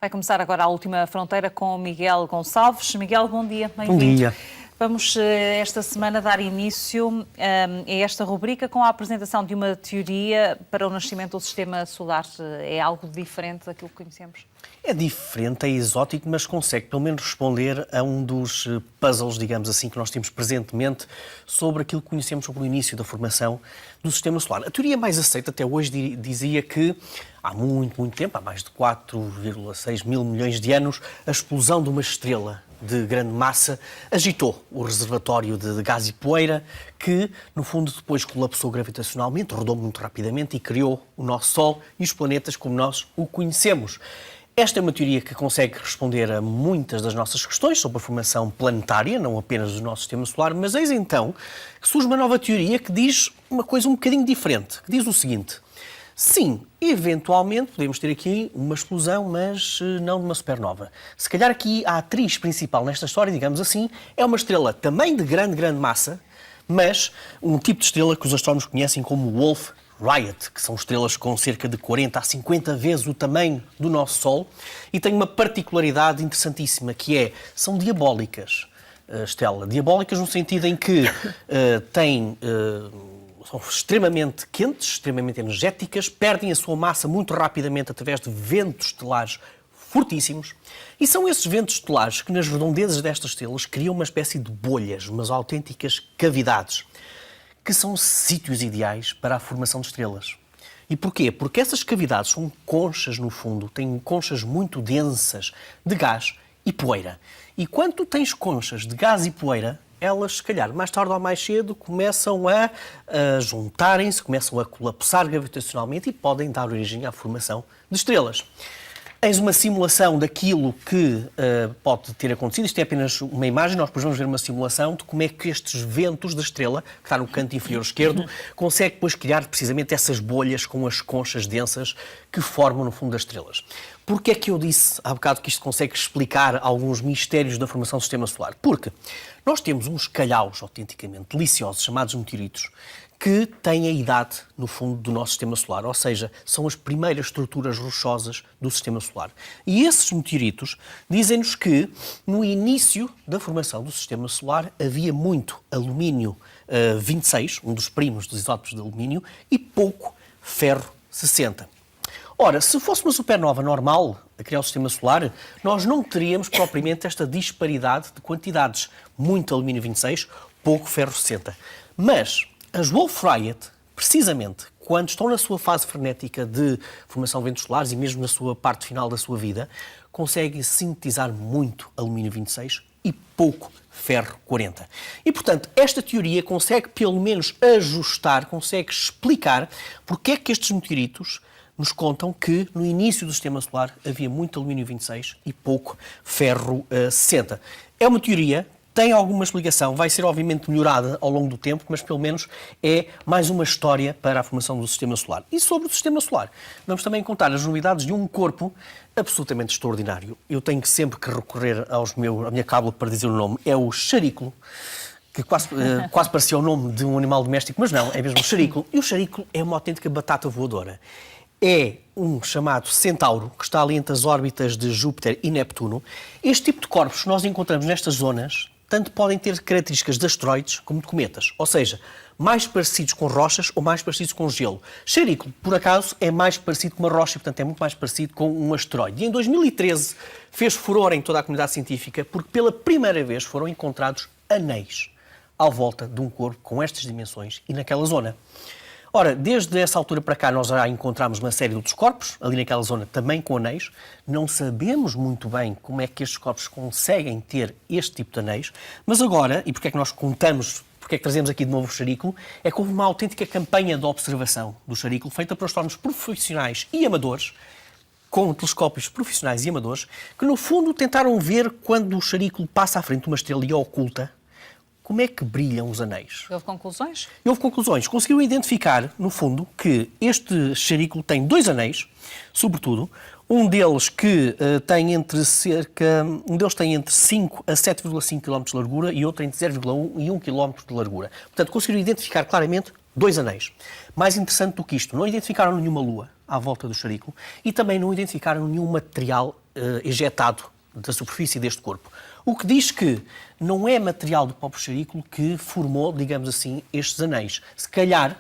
Vai começar agora a última fronteira com Miguel Gonçalves. Miguel, bom dia. Bom dia. Vamos esta semana dar início a esta rubrica com a apresentação de uma teoria para o nascimento do sistema solar. É algo diferente daquilo que conhecemos? É diferente, é exótico, mas consegue pelo menos responder a um dos puzzles, digamos assim, que nós temos presentemente sobre aquilo que conhecemos sobre o início da formação do sistema solar. A teoria mais aceita até hoje dizia que há muito tempo, há mais de 4,6 mil milhões de anos, a explosão de uma estrela de grande massa agitou o reservatório de gás e poeira que, no fundo, depois colapsou gravitacionalmente, rodou muito rapidamente e criou o nosso Sol e os planetas como nós o conhecemos. Esta é uma teoria que consegue responder a muitas das nossas questões sobre a formação planetária, não apenas do nosso sistema solar, mas eis então que surge uma nova teoria que diz uma coisa um bocadinho diferente, que diz o seguinte: sim, eventualmente podemos ter aqui uma explosão, mas não de uma supernova. Se calhar aqui a atriz principal nesta história, digamos assim, é uma estrela também de grande massa, mas um tipo de estrela que os astrónomos conhecem como Wolf-Rayet, que são estrelas com cerca de 40 a 50 vezes o tamanho do nosso Sol, e tem uma particularidade interessantíssima, que é, são diabólicas, Estela. Diabólicas no sentido em que são extremamente quentes, extremamente energéticas, perdem a sua massa muito rapidamente através de ventos estelares fortíssimos, e são esses ventos estelares que nas redondezas destas estrelas criam uma espécie de bolhas, umas autênticas cavidades, que são sítios ideais para a formação de estrelas. E porquê? Porque essas cavidades são conchas no fundo, têm conchas muito densas de gás e poeira. E quando tu tens conchas de gás e poeira, elas, se calhar, mais tarde ou mais cedo, começam a juntarem-se, começam a colapsar gravitacionalmente e podem dar origem à formação de estrelas. Eis uma simulação daquilo que pode ter acontecido. Isto é apenas uma imagem, nós depois vamos ver uma simulação de como é que estes ventos da estrela, que está no canto inferior esquerdo, consegue depois criar precisamente essas bolhas com as conchas densas que formam no fundo das estrelas. Porquê é que eu disse há bocado que isto consegue explicar alguns mistérios da formação do sistema solar? Porque nós temos uns calhaus autenticamente deliciosos, chamados meteoritos, que têm a idade, no fundo, do nosso sistema solar, ou seja, são as primeiras estruturas rochosas do sistema solar. E esses meteoritos dizem-nos que, no início da formação do sistema solar, havia muito alumínio 26, um dos primos dos isótopos de alumínio, e pouco ferro 60. Ora, se fosse uma supernova normal a criar o sistema solar, nós não teríamos propriamente esta disparidade de quantidades. Muito alumínio 26, pouco ferro 60. Mas as Wolf-Rayet, precisamente, quando estão na sua fase frenética de formação de ventos solares e mesmo na sua parte final da sua vida, conseguem sintetizar muito alumínio 26 e pouco ferro 40. E, portanto, esta teoria consegue pelo menos ajustar, consegue explicar porque é que estes meteoritos nos contam que no início do sistema solar havia muito alumínio 26 e pouco ferro 60. É uma teoria, tem alguma explicação, vai ser obviamente melhorada ao longo do tempo, mas pelo menos é mais uma história para a formação do sistema solar. E sobre o sistema solar, vamos também contar as novidades de um corpo absolutamente extraordinário. Eu tenho sempre que recorrer à minha cábula para dizer o nome, é o xarículo, que quase parecia o nome de um animal doméstico, mas não, é mesmo o xarículo. E o xarículo é uma autêntica batata voadora. É um chamado Centauro, que está ali entre as órbitas de Júpiter e Neptuno. Este tipo de corpos que nós encontramos nestas zonas tanto podem ter características de asteroides como de cometas, ou seja, mais parecidos com rochas ou mais parecidos com gelo. Xarículo, por acaso, é mais parecido com uma rocha, portanto é muito mais parecido com um asteroide. E em 2013 fez furor em toda a comunidade científica porque pela primeira vez foram encontrados anéis à volta de um corpo com estas dimensões e naquela zona. Ora, desde essa altura para cá nós já encontramos uma série de outros corpos, ali naquela zona também com anéis. Não sabemos muito bem como é que estes corpos conseguem ter este tipo de anéis, mas agora, e porque é que nós contamos, porque é que trazemos aqui de novo o xarículo, é que houve uma autêntica campanha de observação do xarículo, feita por astrónomos profissionais e amadores, com telescópios profissionais e amadores, que no fundo tentaram ver quando o xarículo passa à frente de uma estrela e a oculta, como é que brilham os anéis. Houve conclusões? Houve conclusões. Conseguiram identificar, no fundo, que este xarículo tem dois anéis, sobretudo, um deles que tem entre 5 a 7,5 km de largura e outro entre 0,1 e 1 km de largura. Portanto, conseguiram identificar claramente 2 anéis. Mais interessante do que isto, não identificaram nenhuma lua à volta do extrarículo e também não identificaram nenhum material ejetado da superfície deste corpo. O que diz que não é material do próprio extrarículo que formou, digamos assim, estes anéis. Se calhar,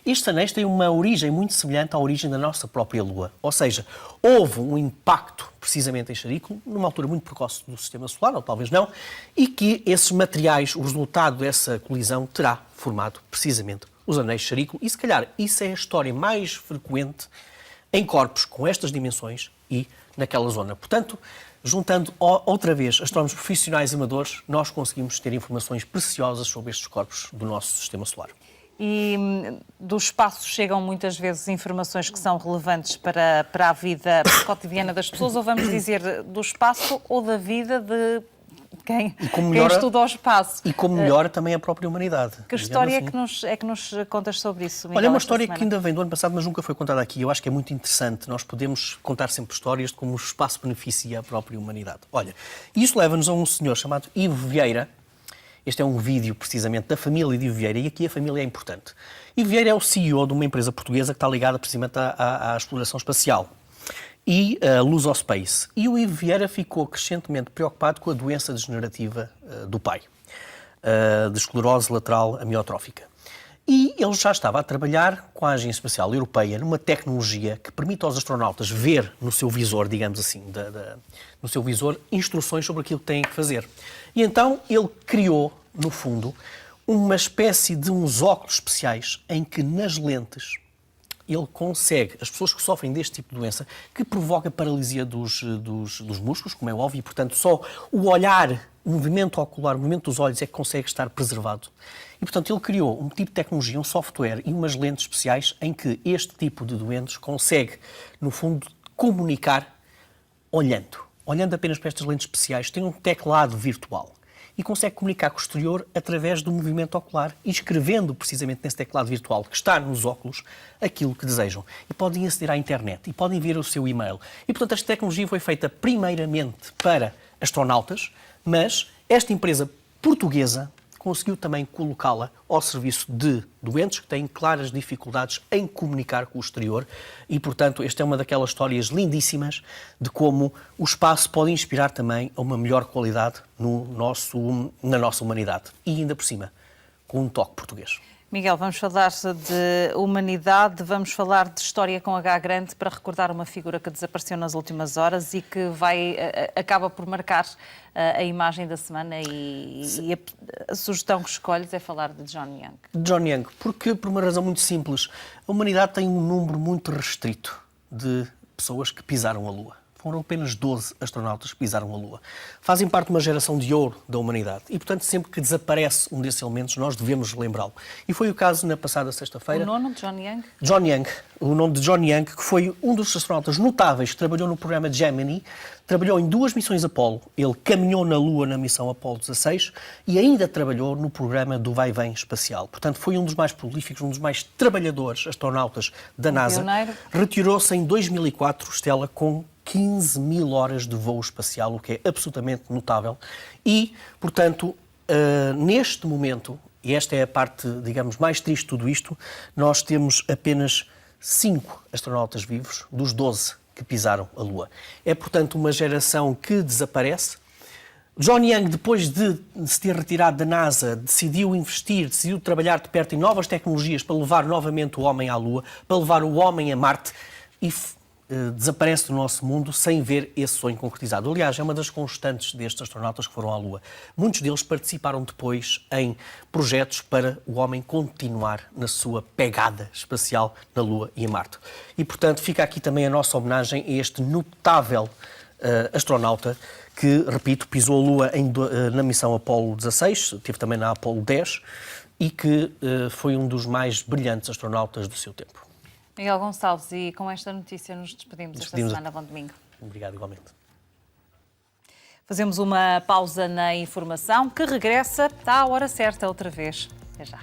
estes anéis têm uma origem muito semelhante à origem da nossa própria Lua. Ou seja, houve um impacto precisamente em extrarículo, numa altura muito precoce do Sistema Solar, ou talvez não, e que esses materiais, o resultado dessa colisão, terá formado precisamente os anéis de extrarículo. E se calhar isso é a história mais frequente em corpos com estas dimensões e naquela zona. Portanto, juntando outra vez astrónomos profissionais e amadores, nós conseguimos ter informações preciosas sobre estes corpos do nosso Sistema Solar. E do espaço chegam muitas vezes informações que são relevantes para a vida cotidiana das pessoas, ou vamos dizer, do espaço ou da vida de quem estuda o espaço. E como melhora também a própria humanidade. Que história é que nos contas sobre isso, Miguel? Olha, é uma história que ainda vem do ano passado, mas nunca foi contada aqui. Eu acho que é muito interessante. Nós podemos contar sempre histórias de como o espaço beneficia a própria humanidade. Olha, isso leva-nos a um senhor chamado Ivo Vieira. Este é um vídeo, precisamente, da família de Ivo Vieira, e aqui a família é importante. Ivo Vieira é o CEO de uma empresa portuguesa que está ligada, precisamente, à exploração espacial e a Lusospace. E o Ivo Vieira ficou crescentemente preocupado com a doença degenerativa do pai, de esclerose lateral amiotrófica. E ele já estava a trabalhar com a Agência Espacial Europeia numa tecnologia que permite aos astronautas ver no seu visor, digamos assim, no seu visor, instruções sobre aquilo que têm que fazer. E então ele criou, no fundo, uma espécie de uns óculos especiais em que nas lentes ele consegue, as pessoas que sofrem deste tipo de doença, que provoca paralisia dos músculos, como é óbvio, e portanto só o olhar, o movimento ocular, o movimento dos olhos é que consegue estar preservado. E portanto ele criou um tipo de tecnologia, um software e umas lentes especiais em que este tipo de doentes consegue, no fundo, comunicar olhando apenas para estas lentes especiais, tem um teclado virtual e consegue comunicar com o exterior através do movimento ocular e escrevendo precisamente nesse teclado virtual que está nos óculos aquilo que desejam. E podem aceder à internet e podem ver o seu e-mail. E, portanto, esta tecnologia foi feita primeiramente para astronautas, mas esta empresa portuguesa conseguiu também colocá-la ao serviço de doentes que têm claras dificuldades em comunicar com o exterior e, portanto, esta é uma daquelas histórias lindíssimas de como o espaço pode inspirar também a uma melhor qualidade na nossa humanidade. E ainda por cima, com um toque português. Miguel, vamos falar de humanidade, vamos falar de história com H grande para recordar uma figura que desapareceu nas últimas horas e que acaba por marcar a imagem da semana e a sugestão que escolhes é falar de John Young. John Young, porque por uma razão muito simples, a humanidade tem um número muito restrito de pessoas que pisaram a Lua. Foram apenas 12 astronautas que pisaram a Lua. Fazem parte de uma geração de ouro da humanidade e, portanto, sempre que desaparece um desses elementos, nós devemos lembrá-lo. E foi o caso na passada sexta-feira. O nome de John Young? John Young, o nome de John Young, que foi um dos astronautas notáveis que trabalhou no programa Gemini, trabalhou em 2 missões Apollo. Ele caminhou na Lua na missão Apollo 16 e ainda trabalhou no programa do vai-vem espacial. Portanto, foi um dos mais prolíficos, um dos mais trabalhadores astronautas da NASA. Pioneiro. Retirou-se em 2004, Stella, com 15 mil horas de voo espacial, o que é absolutamente notável. E, portanto, neste momento, e esta é a parte, digamos, mais triste de tudo isto, nós temos apenas 5 astronautas vivos dos 12 que pisaram a Lua. É, portanto, uma geração que desaparece. John Young, depois de se ter retirado da NASA, decidiu investir, decidiu trabalhar de perto em novas tecnologias para levar novamente o homem à Lua, para levar o homem a Marte e desaparece do nosso mundo sem ver esse sonho concretizado. Aliás, é uma das constantes destes astronautas que foram à Lua. Muitos deles participaram depois em projetos para o homem continuar na sua pegada espacial na Lua e em Marte. E, portanto, fica aqui também a nossa homenagem a este notável astronauta que, repito, pisou a Lua na missão Apollo 16, esteve também na Apollo 10 e que foi um dos mais brilhantes astronautas do seu tempo. Miguel Gonçalves, e com esta notícia nos despedimos esta semana. Bom domingo. Obrigado, igualmente. Fazemos uma pausa na informação que regressa à hora certa outra vez. Até já.